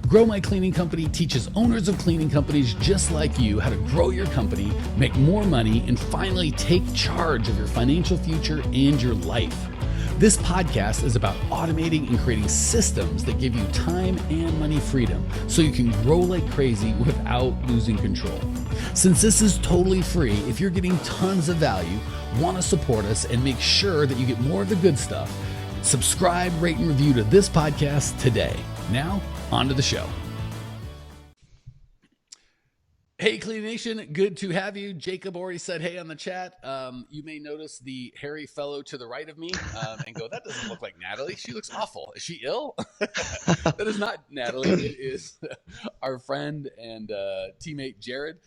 Grow My Cleaning Company teaches owners of cleaning companies just like you how to grow your company, make more money, and finally take charge of your financial future and your life. This podcast is about automating and creating systems that give you time and money freedom so you can grow like crazy without losing control. Since this is totally free, if you're getting tons of value, want to support us and make sure that you get more of the good stuff, subscribe, rate, and review to this podcast today. Now, on to the show. Hey, Clean Nation, good to have you. Jacob already said hey on the chat. You may notice the hairy fellow to the right of me and go, that doesn't look like Natalie. She looks awful. Is she ill? That is not Natalie. It is our friend and teammate, Jered.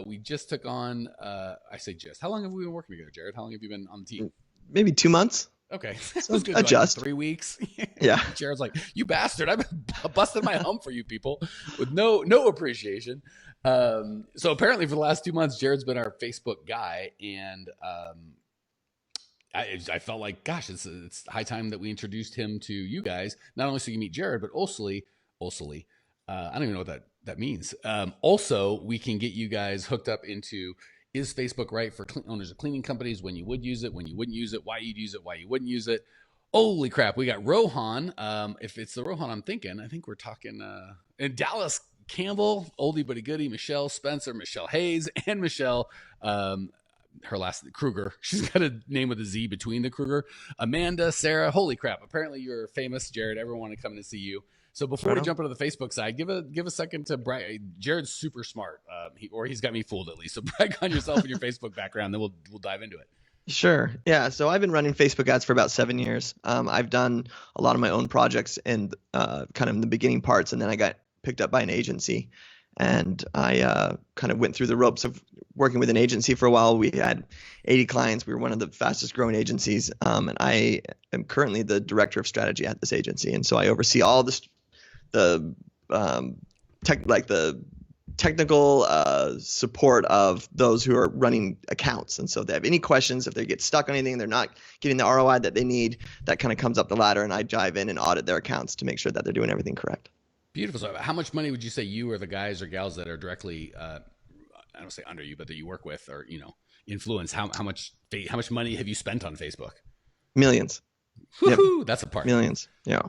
We just took on, I say just, how long have we been working together, Jered? How long have you been on the team? Maybe 2 months. Okay. So adjust. Like 3 weeks. Yeah. Jared's like, you bastard. I've been busting my hump for you people with no appreciation. So apparently for the last 2 months, Jared's been our Facebook guy. And I felt like, gosh, it's high time that we introduced him to you guys, not only so you meet Jered, but also, I don't even know what that means. Also, we can get you guys hooked up into, is Facebook right for owners of cleaning companies, when you would use it, when you wouldn't use it, why you'd use it, why you wouldn't use it. Holy crap. We got Rohan. If it's the Rohan I'm thinking, I think we're talking in Dallas Campbell, oldie but a goodie, Michelle Spencer, Michelle Hayes, and Michelle, her last Kruger. She's got a name with a Z between the Kruger. Amanda, Sarah. Holy crap. Apparently you're famous, Jered. Everyone wanted to come in and see you. So before we jump into the Facebook side, give a second to brag. Jared's super smart, he's got me fooled at least. So brag on yourself and your Facebook background, then we'll dive into it. Sure. Yeah. So I've been running Facebook ads for about 7 years. I've done a lot of my own projects in kind of in the beginning parts, and then I got picked up by an agency, and I kind of went through the ropes of working with an agency for a while. We had 80 clients. We were one of the fastest growing agencies, and I am currently the director of strategy at this agency, and so I oversee all the technical support of those who are running accounts. And so if they have any questions, if they get stuck on anything, they're not getting the ROI that they need, that kind of comes up the ladder, and I dive in and audit their accounts to make sure that they're doing everything correct. Beautiful. So how much money would you say you or the guys or gals that are directly, I don't say under you, but that you work with or, influence, how much money have you spent on Facebook? Millions. Woohoo! Yep. That's a part. Millions. Yeah.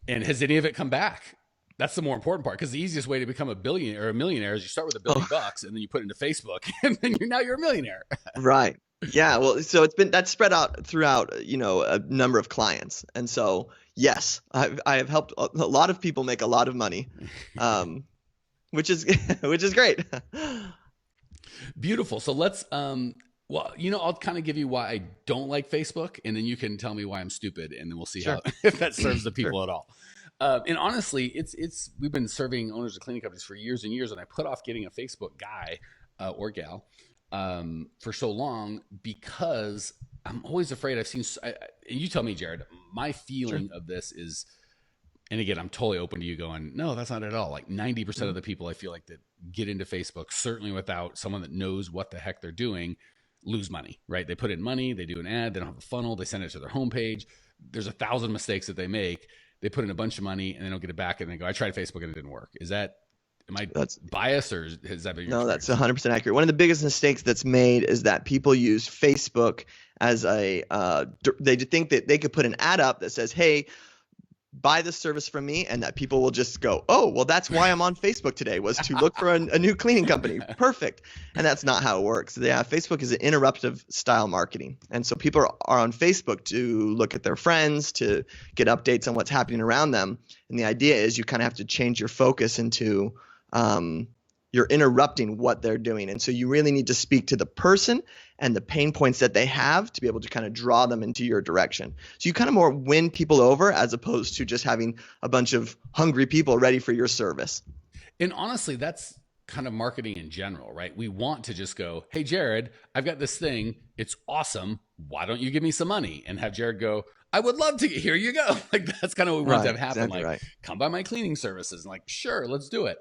And has any of it come back? That's the more important part, because the easiest way to become a billionaire or a millionaire is you start with $1 billion and then you put it into Facebook, and then you're a millionaire. Right. Yeah. Well, so that's spread out throughout, a number of clients. And so, yes, I have helped a lot of people make a lot of money, which is great. Beautiful. So let's, I'll kind of give you why I don't like Facebook, and then you can tell me why I'm stupid, and then we'll see if that serves the people at all. And honestly, we've been serving owners of cleaning companies for years and years, and I put off getting a Facebook guy or gal for so long because I'm always afraid. And you tell me, Jered, my feeling of this is, and again, I'm totally open to you going, no, that's not at all. Like 90% of the people I feel like that get into Facebook, certainly without someone that knows what the heck they're doing, lose money, right? They put in money, they do an ad, they don't have a funnel, they send it to their homepage. There's 1,000 mistakes that they make. They put in a bunch of money and they don't get it back, and they go, I tried Facebook and it didn't work. Am I biased, or has that been your experience? That's 100% accurate. One of the biggest mistakes that's made is that people use Facebook as they think that they could put an ad up that says, hey, buy this service from me, and that people will just go, oh, well, that's why I'm on Facebook today, was to look for a new cleaning company. Perfect. And that's not how it works. Yeah, Facebook is an interruptive style marketing. And so people are on Facebook to look at their friends, to get updates on what's happening around them. And the idea is you kind of have to change your focus into you're interrupting what they're doing. And so you really need to speak to the person and the pain points that they have to be able to kind of draw them into your direction. So you kind of more win people over as opposed to just having a bunch of hungry people ready for your service. And honestly, that's kind of marketing in general, right? We want to just go, hey, Jered, I've got this thing. It's awesome. Why don't you give me some money? And have Jered go, I would love to. Here you go. Like, that's kind of what we want to have happen. Exactly, like, come by my cleaning services. And like, sure, let's do it.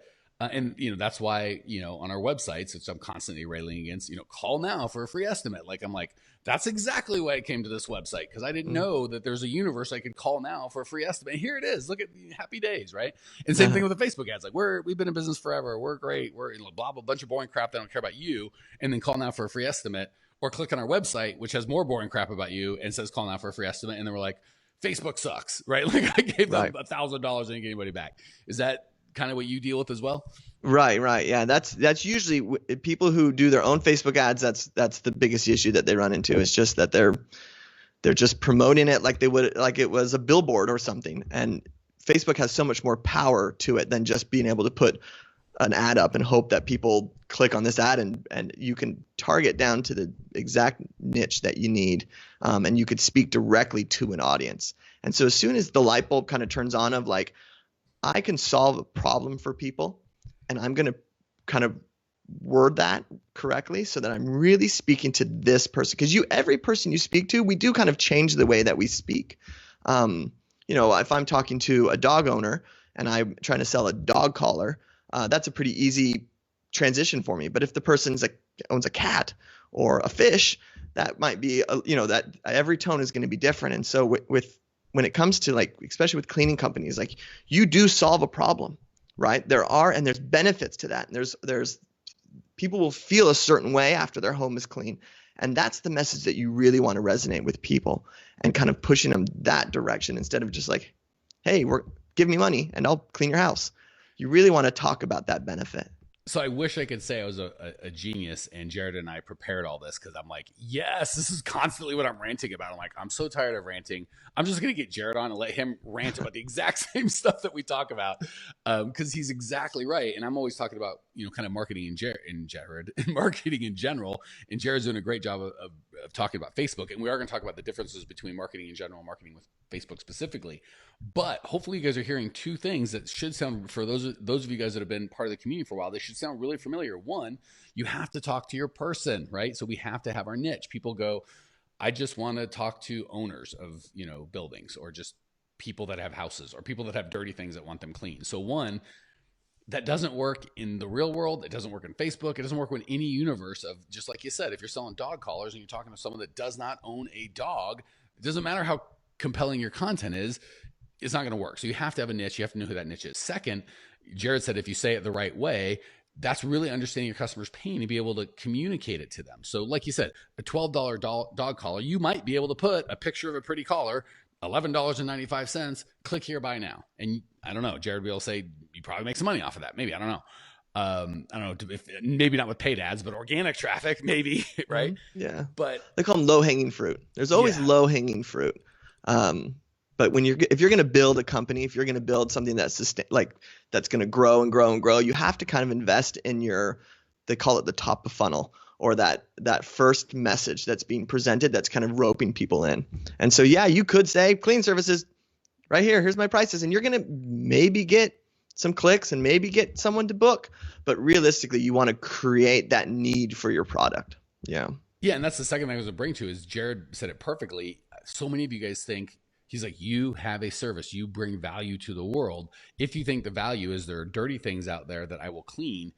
And that's why on our websites, which I'm constantly railing against, call now for a free estimate. Like I'm like, that's exactly why I came to this website, because I didn't know that there's a universe I could call now for a free estimate. And here it is. Look at happy days, right? And same thing with the Facebook ads. Like we've been in business forever. We're great. We're blah blah bunch of boring crap that don't care about you. And then call now for a free estimate, or click on our website, which has more boring crap about you and says call now for a free estimate. And then we're like, Facebook sucks, right? Like I gave them $1,000 and didn't get anybody back. Is that kind of what you deal with as well? Right. Yeah, that's usually people who do their own Facebook ads. That's the biggest issue that they run into. It's just that they're just promoting it like they would, like it was a billboard or something. And Facebook has so much more power to it than just being able to put an ad up and hope that people click on this ad, and you can target down to the exact niche that you need, and you could speak directly to an audience. And so as soon as the light bulb kind of turns on of like, I can solve a problem for people, and I'm going to kind of word that correctly so that I'm really speaking to this person. Because every person you speak to, we do kind of change the way that we speak. If I'm talking to a dog owner and I'm trying to sell a dog collar, that's a pretty easy transition for me. But if the person's owns a cat or a fish, that might be that every tone is going to be different. And so when it comes to especially with cleaning companies, you do solve a problem, right? There's benefits to that. And there's people will feel a certain way after their home is clean. And that's the message that you really want to resonate with people, and kind of pushing them that direction instead of just like, hey, give me money and I'll clean your house. You really want to talk about that benefit. So I wish I could say I was a genius and Jered and I prepared all this, because I'm like, yes, this is constantly what I'm ranting about. I'm like, I'm so tired of ranting. I'm just going to get Jered on and let him rant about the exact same stuff that we talk about, because he's exactly right. And I'm always talking about, kind of marketing in Jered and marketing in general. And Jered's doing a great job of talking about Facebook. And we are going to talk about the differences between marketing in general and marketing with Facebook specifically. But hopefully you guys are hearing two things that should sound, for those of you guys that have been part of the community for a while, they should sound really familiar. One, you have to talk to your person, right? So we have to have our niche. People go, I just want to talk to owners of, buildings, or just people that have houses, or people that have dirty things that want them clean. So one, that doesn't work in the real world. It doesn't work in Facebook. It doesn't work in any universe of, just like you said, if you're selling dog collars and you're talking to someone that does not own a dog, it doesn't matter how compelling your content is, it's not going to work. So you have to have a niche. You have to know who that niche is. Second, Jered said, if you say it the right way, that's really understanding your customer's pain and be able to communicate it to them. So like you said, a $12 dog collar, you might be able to put a picture of a pretty collar, $11.95, click here, buy now. And I don't know, Jered will be able to say, you probably make some money off of that. Maybe, I don't know. I don't know, maybe not with paid ads, but organic traffic, maybe, right? Yeah. But they call them low hanging fruit. There's always low hanging fruit. But if you're going to build a company, if you're going to build something that's that's going to grow and grow and grow, you have to kind of invest in they call it the top of funnel, or that first message that's being presented that's kind of roping people in. And so, yeah, you could say clean services right here. Here's my prices. And you're going to maybe get some clicks and maybe get someone to book. But realistically, you want to create that need for your product. Yeah. Yeah. And that's the second thing I was going to bring to is Jered said it perfectly. So many of you guys think, he's like, you have a service, you bring value to the world. If you think the value is there are dirty things out there that I will clean,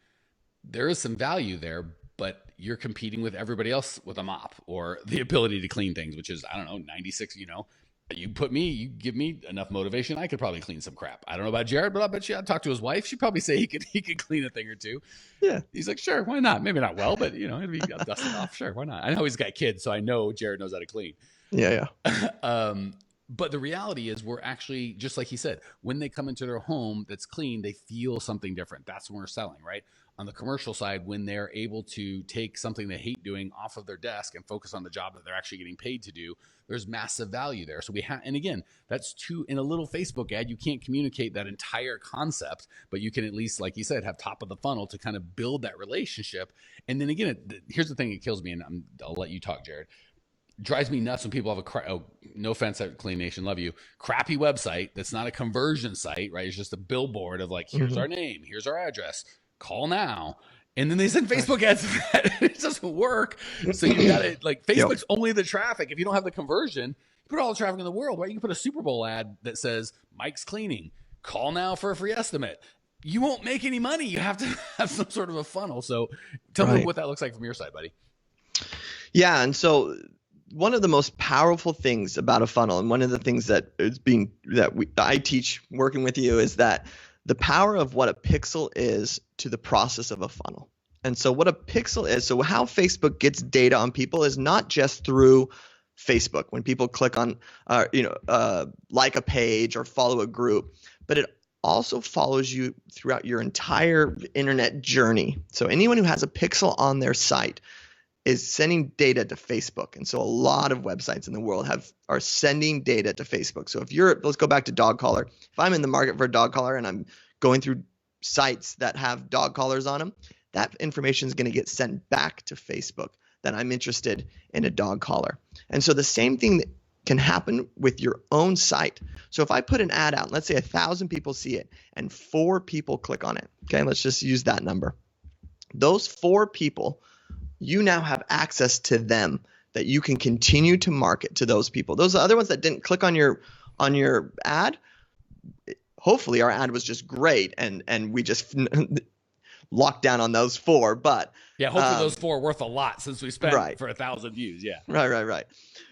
there is some value there, but you're competing with everybody else with a mop or the ability to clean things, which is, I don't know, 96, you give me enough motivation, I could probably clean some crap. I don't know about Jered, but I bet you I'd talk to his wife. She'd probably say he could clean a thing or two. Yeah. He's like, sure, why not? Maybe not well, but it'd be dusted off. Sure, why not? I know he's got kids, so I know Jered knows how to clean. Yeah. But the reality is we're actually, just like he said, when they come into their home that's clean, they feel something different. That's when we're selling, right? On the commercial side, when they're able to take something they hate doing off of their desk and focus on the job that they're actually getting paid to do, there's massive value there. So and again, that's in a little Facebook ad, you can't communicate that entire concept, but you can at least, like you said, have top of the funnel to kind of build that relationship. And then again, here's the thing that kills me, and I'll let you talk, Jered. Drives me nuts when people have no offense at Clean Nation, love you, crappy website that's not a conversion site, right? It's just a billboard of like, here's our name, here's our address, call now. And then they send Facebook ads to that. It doesn't work. So you got to, Facebook's only the traffic. If you don't have the conversion, you put all the traffic in the world, right? You can put a Super Bowl ad that says, Mike's cleaning, call now for a free estimate. you won't make any money. You have to have some sort of a funnel. So tell me what that looks like from your side, buddy. Yeah. And so one of the most powerful things about a funnel, and one of the things that I teach working with you, is that the power of what a pixel is to the process of a funnel. And so what a pixel is, so how Facebook gets data on people is not just through Facebook when people click on, like a page or follow a group, but it also follows you throughout your entire internet journey. So anyone who has a pixel on their site is sending data to Facebook. And so a lot of websites in the world are sending data to Facebook. So let's go back to dog collar. If I'm in the market for a dog collar and I'm going through sites that have dog collars on them, that information is going to get sent back to Facebook that I'm interested in a dog collar. And so the same thing that can happen with your own site. So if I put an ad out, let's say 1,000 people see it and 4 people click on it. Okay, let's just use that number. Those 4 people, you now have access to them that you can continue to market to those people. Those other ones that didn't click on your ad, hopefully our ad was just great and we just locked down on those 4. But yeah, hopefully those 4 are worth a lot since we spent for 1,000 views. Yeah. Right.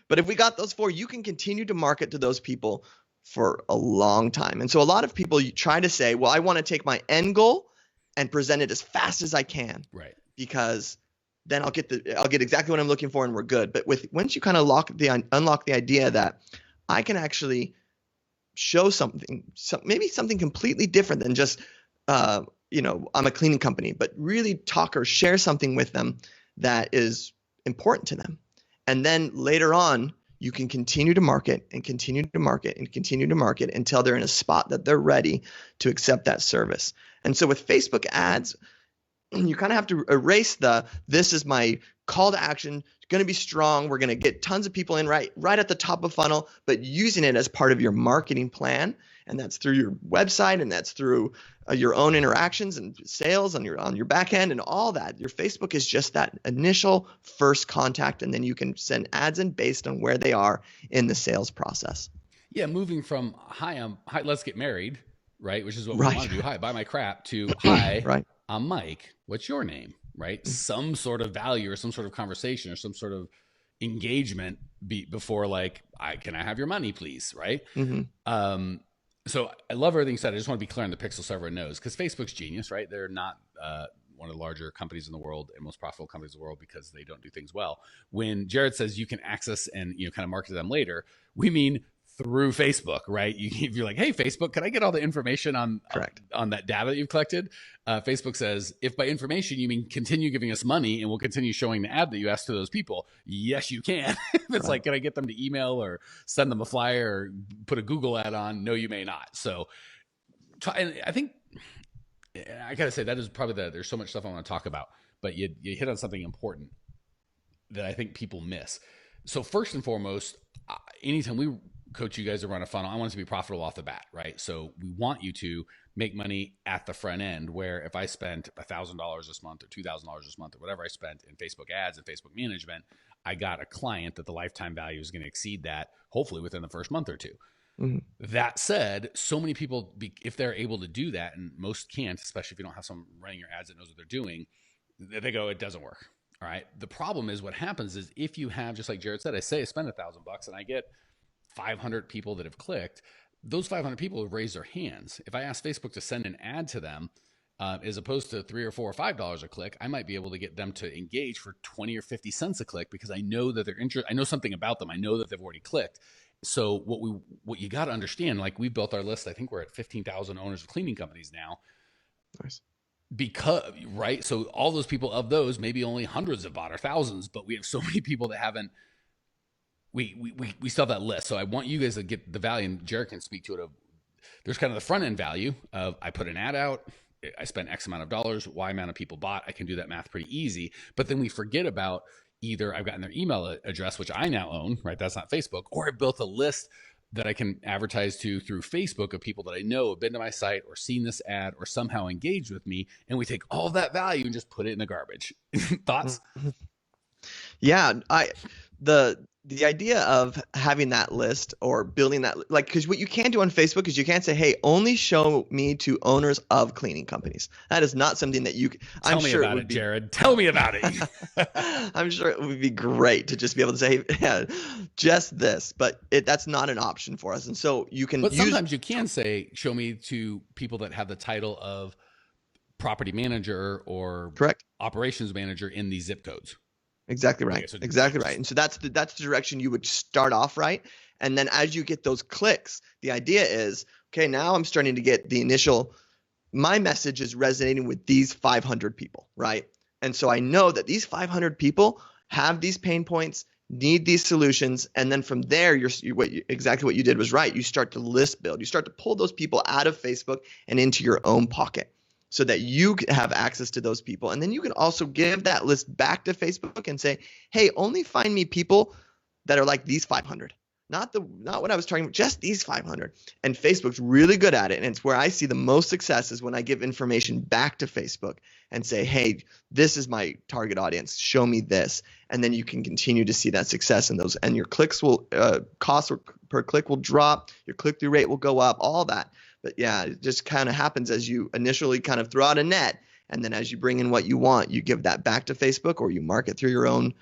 But if we got those 4, you can continue to market to those people for a long time. And so a lot of people try to say, well, I want to take my end goal and present it as fast as I can. Right. Because then I'll get exactly what I'm looking for and we're good. But once you kind of unlock the idea that I can actually show maybe something completely different than just I'm a cleaning company, but really talk or share something with them that is important to them. And then later on, you can continue to market and continue to market and continue to market until they're in a spot that they're ready to accept that service. And so with Facebook ads, you kind of have to erase this is my call to action. It's going to be strong. We're going to get tons of people in right at the top of funnel, but using it as part of your marketing plan. And that's through your website, and that's through your own interactions and sales on your back end and all that. Your Facebook is just that initial first contact, and then you can send ads in based on where they are in the sales process. Yeah, moving from hi, let's get married, right? Which is what we want to do. Hi, buy my crap. To hi, I'm Mike. What's your name? Right? Some sort of value or some sort of conversation or some sort of engagement before like, can I have your money, please? Right? Mm-hmm. So I love everything you said. I just want to be clear on the pixel, so everyone knows, because Facebook's genius, right? They're not one of the larger companies in the world and most profitable companies in the world because they don't do things well. When Jered says you can access and kind of market to them later, we mean through Facebook, right? You're like, hey, Facebook, can I get all the information on that data that you've collected? Facebook says, if by information you mean continue giving us money and we'll continue showing the ad that you asked to those people, yes, you can. It's like, can I get them to email or send them a flyer or put a Google ad on? No, you may not. So, and I think, I got to say, that is probably there's so much stuff I want to talk about, but you hit on something important that I think people miss. So first and foremost, anytime we coach you guys to run a funnel, I want it to be profitable off the bat, right? So we want you to make money at the front end, where if I spent $1,000 this month or $2,000 this month or whatever I spent in Facebook ads and Facebook management, I got a client that the lifetime value is going to exceed that, hopefully within the first month or two. Mm-hmm. That said, so many people, if they're able to do that, and most can't, especially if you don't have someone running your ads that knows what they're doing, they go, it doesn't work. All right. The problem is what happens is if you have, just like Jered said, I spend $1,000 and I get 500 people that have clicked, those 500 people have raised their hands. If I ask Facebook to send an ad to them, as opposed to $3 or $4 or $5 a click, I might be able to get them to engage for 20 or 50 cents a click because I know that they're interested. I know something about them. I know that they've already clicked. So what you got to understand, like we built our list, I think we're at 15,000 owners of cleaning companies now. Nice. Because, right. So all those people, of those, maybe only hundreds have bought or thousands, but we have so many people that haven't. We still have that list. So I want you guys to get the value, and Jered can speak to it. There's kind of the front end value of I put an ad out, I spent X amount of dollars, Y amount of people bought. I can do that math pretty easy. But then we forget about either I've gotten their email address, which I now own, right? That's not Facebook, or I built a list that I can advertise to through Facebook of people that I know have been to my site or seen this ad or somehow engaged with me. And we take all that value and just put it in the garbage. Thoughts? Yeah, the idea of having that list or building that, like, because what you can do on Facebook is you can't say, hey, only show me to owners of cleaning companies. That is not something that I'm Tell me sure it about would it, be. Jered. Tell me about it. I'm sure it would be great to just be able to say, yeah, just this, but that's not an option for us. And so you can But use, sometimes you can say, show me to people that have the title of property manager or correct? operations manager in these zip codes. Exactly right. Okay, so yeah, Exactly right. And so that's the direction you would start off, right? And then as you get those clicks, the idea is, okay, now I'm starting to get the initial, my message is resonating with these 500 people, right? And so I know that these 500 people have these pain points, need these solutions, and then from there, exactly what you did was right. You start to list build. You start to pull those people out of Facebook and into your own pocket, so that you have access to those people. And then you can also give that list back to Facebook and say, hey, only find me people that are like these 500. Not what I was talking about, just these 500. And Facebook's really good at it. And it's where I see the most success is when I give information back to Facebook and say, hey, this is my target audience. Show me this. And then you can continue to see that success in those. And your clicks will, cost per click will drop. Your click-through rate will go up, all that. But yeah, it just kind of happens as you initially kind of throw out a net. And then as you bring in what you want, you give that back to Facebook, or you market through your own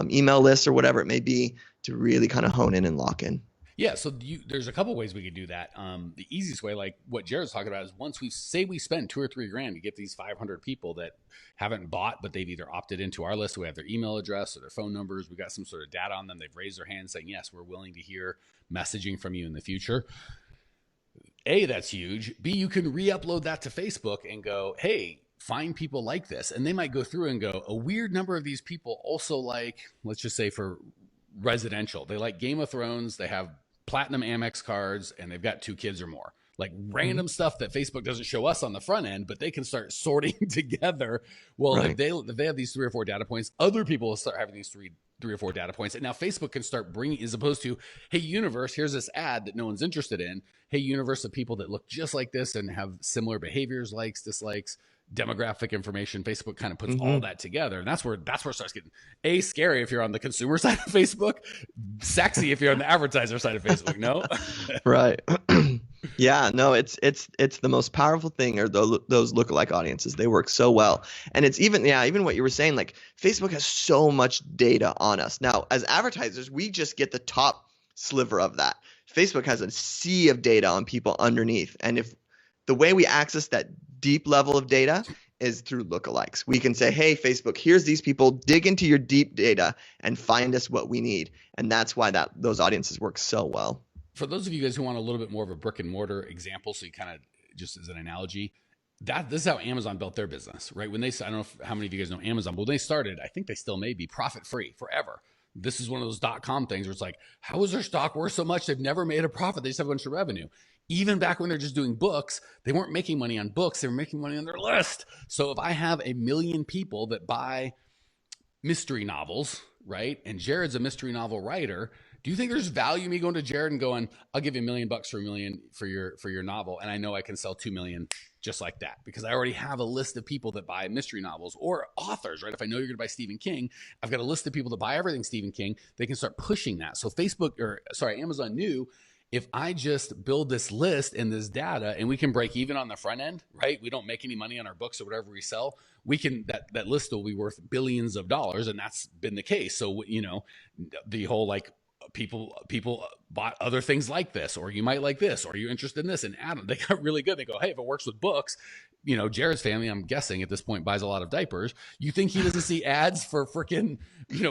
email list or whatever it may be, to really kind of hone in and lock in. Yeah, so there's a couple ways we could do that. The easiest way, like what Jered's talking about, is once we spend 2 or 3 grand to get these 500 people that haven't bought, but they've either opted into our list, we have their email address or their phone numbers, we got some sort of data on them, they've raised their hand saying, yes, we're willing to hear messaging from you in the future. A, that's huge. B, you can re-upload that to Facebook and go, hey, find people like this. And they might go through and go, a weird number of these people also like, let's just say for residential, they like Game of Thrones, they have platinum Amex cards, and they've got 2 kids or more. Like random stuff that Facebook doesn't show us on the front end, but they can start sorting together. Well, Right. if they have these 3 or 4 data points, other people will start having these three or 4 data points. And now Facebook can start bringing, as opposed to, hey, universe, here's this ad that no one's interested in. Hey, universe of people that look just like this and have similar behaviors, likes, dislikes, demographic information. Facebook kind of puts all that together. And that's where it starts getting scary if you're on the consumer side of Facebook, sexy if you're on the advertiser side of Facebook. No? Right. Yeah, no, it's the most powerful thing are those lookalike audiences. They work so well. And it's even what you were saying, like Facebook has so much data on us. Now, as advertisers, we just get the top sliver of that. Facebook has a sea of data on people underneath. And if the way we access that deep level of data is through lookalikes, we can say, hey, Facebook, here's these people, dig into your deep data and find us what we need. And that's why those audiences work so well. For those of you guys who want a little bit more of a brick and mortar example, so you kind of just as an analogy, this is how Amazon built their business, right? When I don't know how many of you guys know Amazon, but when they started, I think they still may be profit free forever. This is one of those .com things where it's like, how is their stock worth so much? They've never made a profit. They just have a bunch of revenue. Even back when they're just doing books, they weren't making money on books. They were making money on their list. So if I have 1 million people that buy mystery novels, right? And Jered's a mystery novel writer. Do you think there's value in me going to Jered and going, I'll give you $1 million for $1 million for your novel, and I know I can sell 2 million just like that because I already have a list of people that buy mystery novels or authors, right? If I know you're going to buy Stephen King, I've got a list of people that buy everything Stephen King. They can start pushing that. So Amazon knew, if I just build this list and this data and we can break even on the front end, right? We don't make any money on our books or whatever we sell. We can, that list will be worth billions of dollars. And that's been the case. So, the whole like, people bought other things like this, or you might like this, or you're interested in this. And Adam, they got really good. They go, hey, if it works with books, Jered's family, I'm guessing at this point, buys a lot of diapers. You think he doesn't see ads for freaking,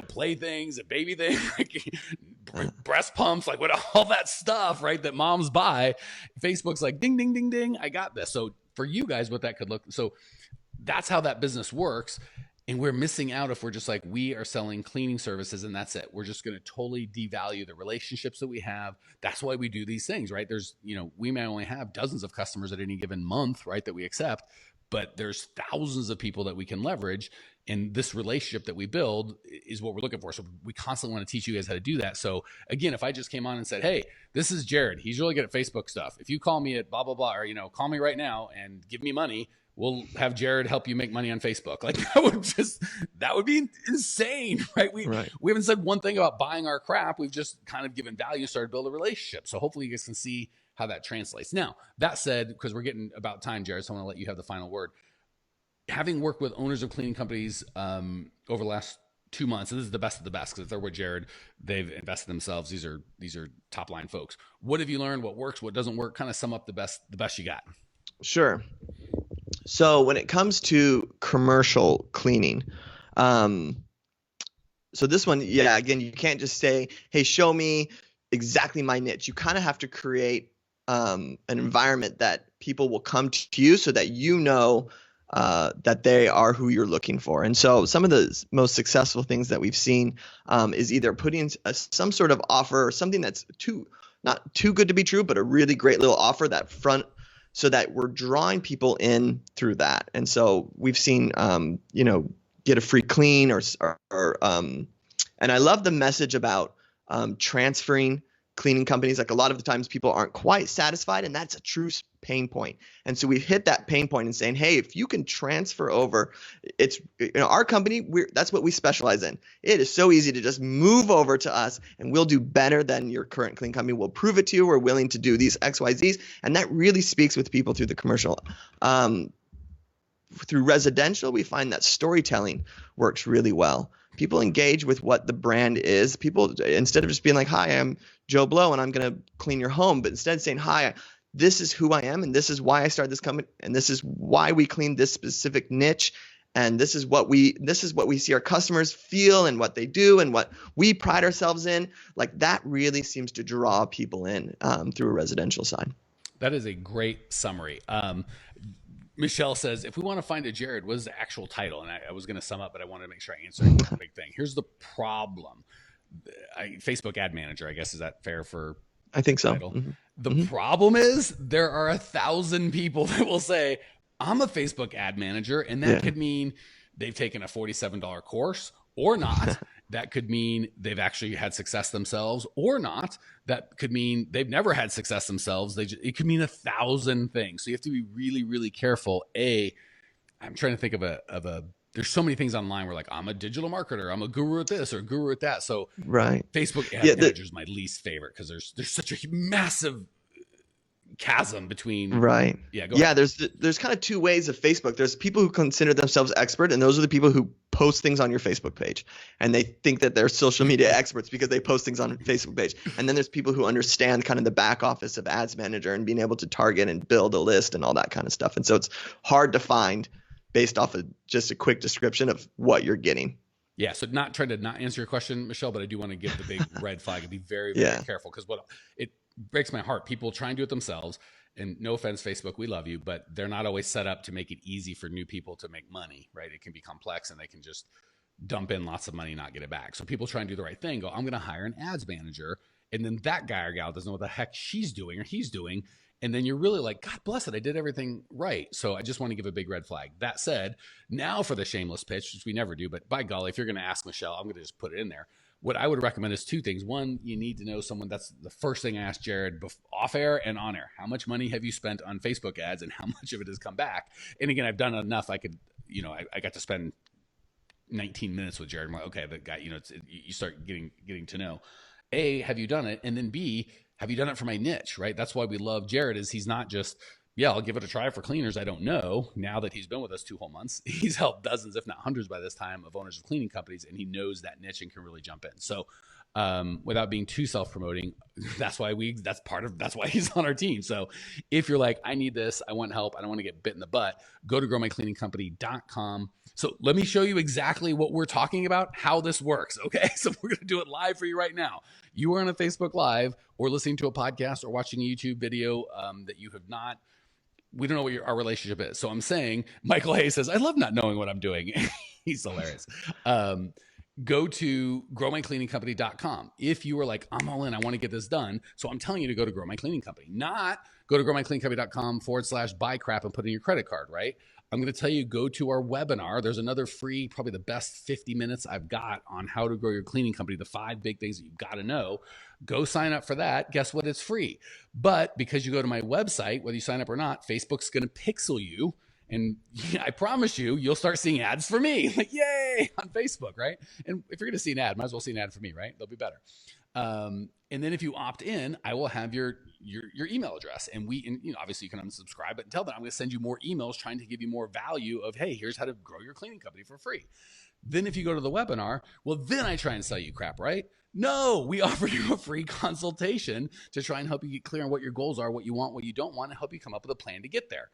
playthings and baby things, like breast pumps, like what, all that stuff, right? That moms buy. Facebook's like, ding, ding, ding, ding. I got this. So for you guys, what that could look. So that's how that business works. And we're missing out if we're just like, we are selling cleaning services and that's it. We're just going to totally devalue the relationships that we have. That's why we do these things, right? There's, we may only have dozens of customers at any given month, right, that we accept, but there's thousands of people that we can leverage. And this relationship that we build is what we're looking for. So we constantly want to teach you guys how to do that. So again, if I just came on and said, hey, this is Jered, he's really good at Facebook stuff. If you call me at blah, blah, blah, or, call me right now and give me money, we'll have Jered help you make money on Facebook. Like that would be insane, right? We haven't said one thing about buying our crap. We've just kind of given value, started to build a relationship. So hopefully you guys can see how that translates. Now, that said, because we're getting about time, Jered, so I want to let you have the final word. Having worked with owners of cleaning companies over the last 2 months, and this is the best of the best, because if they're with Jered, they've invested themselves. These are top line folks. What have you learned? What works? What doesn't work? Kind of sum up the best you got. Sure. So when it comes to commercial cleaning, so this one, again, you can't just say, hey, show me exactly my niche. You kind of have to create an environment that people will come to you so that you know that they are who you're looking for. And so some of the most successful things that we've seen is either putting some sort of offer or something that's not too good to be true, but a really great little offer that front, so that we're drawing people in through that. And so we've seen, get a free clean or and I love the message about transferring cleaning companies. Like a lot of the times people aren't quite satisfied, and that's a true pain point. And so we've hit that pain point and saying, hey, if you can transfer over, it's, our company, that's what we specialize in. It is so easy to just move over to us and we'll do better than your current cleaning company. We'll prove it to you. We're willing to do these XYZs. And that really speaks with people through the commercial. Through residential, we find that storytelling works really well. People engage with what the brand is. People, instead of just being like, hi, I'm Joe Blow and I'm going to clean your home, but instead saying, hi, this is who I am and this is why I started this company and this is why we clean this specific niche and this is what we see our customers feel and what they do and what we pride ourselves in. Like that really seems to draw people in through a residential side. That is a great summary. Michelle says, if we want to find a Jered, what is the actual title? And I was going to sum up, but I wanted to make sure I answered one big thing. Here's the problem. Facebook ad manager, I guess, is that fair for I think so. Mm-hmm. The problem is there are 1,000 people that will say, I'm a Facebook ad manager. And that could mean they've taken a $47 course or not. That could mean they've actually had success themselves or not. That could mean they've never had success themselves. It could mean 1,000 things. So you have to be really, really careful. I'm trying to think of a there's so many things online where like, I'm a digital marketer, I'm a guru at this or guru at that. So Facebook ad manager is my least favorite because there's such a massive chasm between there's kind of two ways of Facebook. There's people who consider themselves expert, and those are the people who post things on your Facebook page and they think that they're social media experts because they post things on Facebook page. And then there's people who understand kind of the back office of ads manager and being able to target and build a list and all that kind of stuff. And so it's hard to find based off of just a quick description of what you're getting. Yeah. So not trying to not answer your question, Michelle, but I do want to give the big red flag and be very, very careful, because it breaks my heart. People try and do it themselves. And no offense, Facebook, we love you, but they're not always set up to make it easy for new people to make money, right? It can be complex and they can just dump in lots of money, not get it back. So people try and do the right thing, go, I'm going to hire an ads manager. And then that guy or gal doesn't know what the heck she's doing or he's doing. And then you're really like, God bless it, I did everything right. So I just want to give a big red flag. That said, now for the shameless pitch, which we never do, but by golly, if you're going to ask Michelle, I'm going to just put it in there. What I would recommend is two things. One, you need to know someone. That's the first thing I asked Jered off air and on air. How much money have you spent on Facebook ads and how much of it has come back? And again, I've done enough. I could, I got to spend 19 minutes with Jered. I'm like, okay, that guy, you start getting to know. A, have you done it? And then B, have you done it for my niche, right? That's why we love Jered, is he's not just, I'll give it a try for cleaners I don't know. Now that he's been with us 2 whole months, he's helped dozens, if not hundreds by this time, of owners of cleaning companies, and he knows that niche and can really jump in. So without being too self-promoting, that's why he's on our team. So if you're like, I need this, I want help, I don't want to get bit in the butt, go to growmycleaningcompany.com. So let me show you exactly what we're talking about, how this works. Okay. So we're going to do it live for you right now. You are on a Facebook Live or listening to a podcast or watching a YouTube video that you have not. We don't know what our relationship is. So I'm saying, Michael Hayes says, I love not knowing what I'm doing. He's hilarious. Go to growmycleaningcompany.com. If you were like, I'm all in, I want to get this done. So I'm telling you to go to Grow My Cleaning Company, not go to growmycleaningcompany.com/buy crap and put in your credit card, right? I'm going to tell you, go to our webinar. There's another free, probably the best 50 minutes I've got on how to grow your cleaning company, the 5 big things that you've got to know. Go sign up for that. Guess what? It's free. But because you go to my website, whether you sign up or not, Facebook's going to pixel you And I promise you, you'll start seeing ads for me. Like, yay, on Facebook, right? And if you're going to see an ad, might as well see an ad for me, right? They'll be better. And then if you opt in, I will have your email address, and obviously you can unsubscribe, but until then, I'm going to send you more emails trying to give you more value of, hey, here's how to grow your cleaning company for free. Then if you go to the webinar, well, then I try and sell you crap, right? No, we offer you a free consultation to try and help you get clear on what your goals are, what you want, what you don't want, and help you come up with a plan to get there.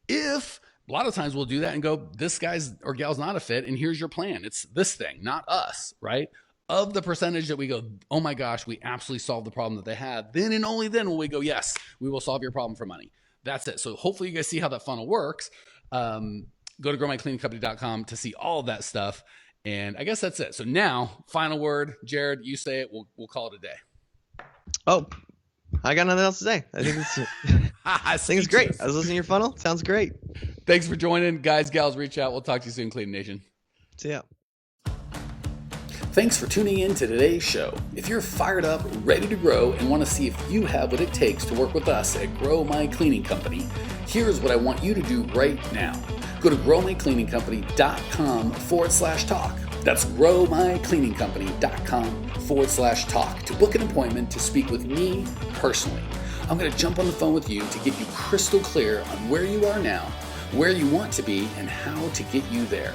If a lot of times we'll do that and go, this guy's or gal's not a fit, and here's your plan. It's this thing, not us, right? Of the percentage that we go, oh my gosh, we absolutely solved the problem that they had, then and only then will we go, yes, we will solve your problem for money. That's it. So hopefully you guys see how that funnel works. Go to growmycleaningcompany.com to see all of that stuff. And I guess that's it. So now, final word, Jered, you say it. We'll call it a day. Oh, I got nothing else to say. I think it's great. I was listening to your funnel. Sounds great. Thanks for joining. Guys, gals, reach out. We'll talk to you soon, Cleaning Nation. See ya. Thanks for tuning in to today's show. If you're fired up, ready to grow, and want to see if you have what it takes to work with us at Grow My Cleaning Company, here's what I want you to do right now. Go to growmycleaningcompany.com/talk. That's growmycleaningcompany.com/talk to book an appointment to speak with me personally. I'm going to jump on the phone with you to get you crystal clear on where you are now, where you want to be, and how to get you there.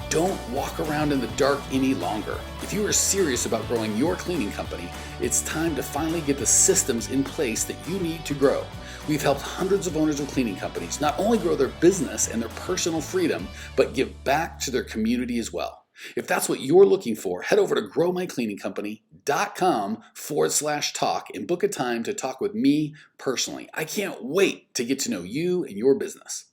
Don't walk around in the dark any longer. If you are serious about growing your cleaning company, it's time to finally get the systems in place that you need to grow. We've helped hundreds of owners of cleaning companies not only grow their business and their personal freedom, but give back to their community as well. If that's what you're looking for, head over to growmycleaningcompany.com/talk and book a time to talk with me personally. I can't wait to get to know you and your business.